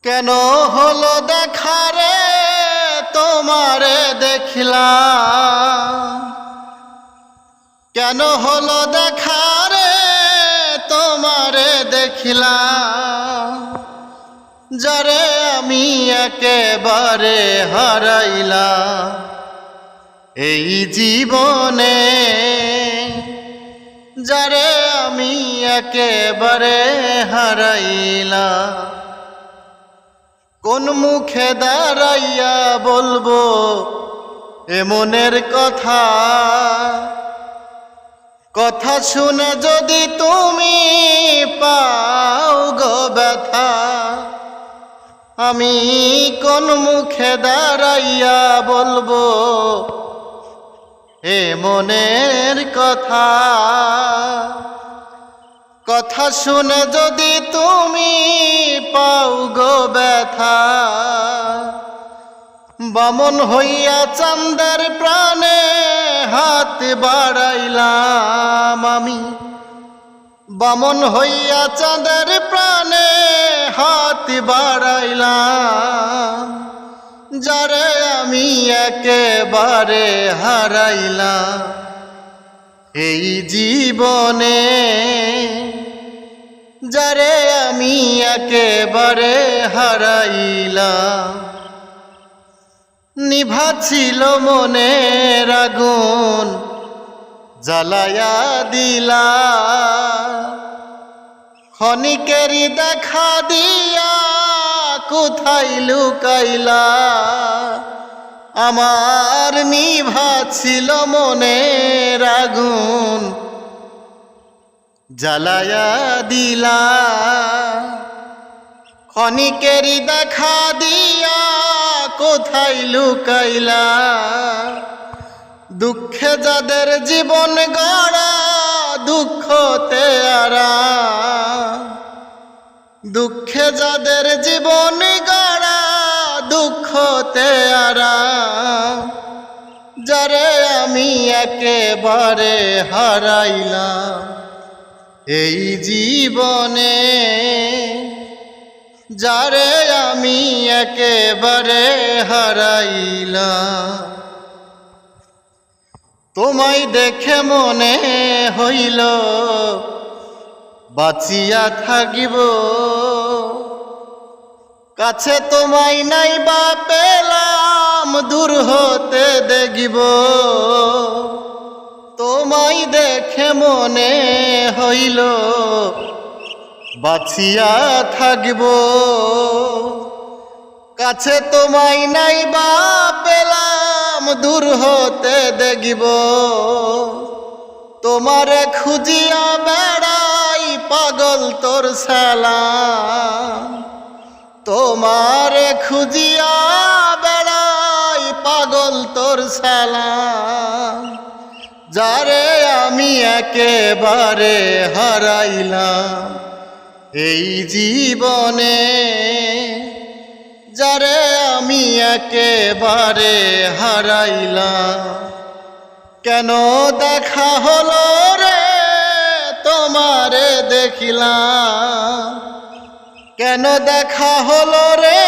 কেন হলো দেখা রে তোমারে দেখিলাম, কেন হলো দেখা রে তোমারে দেখিলাম, যারে আমি একেবারে হারাইলাম এই জীবনে, যারে আমি একেবারে হারাইলাম। কোন মুখে দাঁড়াইয়া বলবো এ মনের কথা, কথা শুনে যদি তুমি পাও গো ব্যথা, আমি কোন মুখে দাঁড়াইয়া বলবো এ মনের কথা, কথা শুনে যদি তুমি পাও গো ব্যথা। বামন হইয়া চাঁদের প্রাণে হাত বাড়াইলাম আমি, বামন হইয়া চাঁদের প্রাণে হাত বাড়াইলাম, যারে আমি একেবারে হারাইলাম এই জীবনে, যারে আমি একেবারে হারাইলাম। নিভা ছিল মনের আগুন জ্বালায়া দিলা, ক্ষণিকেরই দেখা দিয়া কোথায় লুকাইলা, আমার নিভা ছিল মনের আগুন জ্বালায়া দিলা, ক্ষণিকেরই দেখা দিয়া কোথায় লুকাইলা। দুঃখে যাদের জীবন গড়া দুঃখতে আরাম, দুঃখে যাদের জীবন গড়া দুঃখতে আরাম, যারে আমি একেবারে হারাইলাম এই জীবনে, যারে আমি একেবারে হারাইলাম। তোমায় দেখে মনে হইল বাঁচিয়া থাকিব, কাছে তোমায় নাই বা পেলাম দূর হতে দেখিব। তোমায় দেখে মনে হইল বাঁচিয়া থাকিব, কাছে তোমায় নাই বা পেলাম দূর হতে দেখিব। তোমারে খুঁজিয়া বেড়াই পাগল তোর সালাম, তোমারে খুঁজিয়া বেড়াই পাগল তোর সালাম, যারে আমি একেবারে হারাইলাম এই জীবনে, যারে আমি একেবারে হারাইলাম। কেন দেখা হলো রে তোমারে দেখিলাম, কেন দেখা হলো রে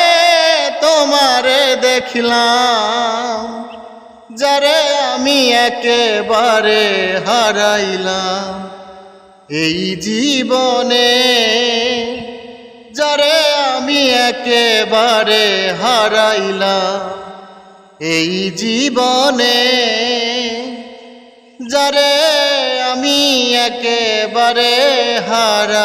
তোমারে দেখিলাম, যারে আমি একেবারে হারাইলাম এই জীবনে, যারে আমি একেবারে হারাইলাম এই জীবনে, যারে আমি একেবারে হারাইলাম।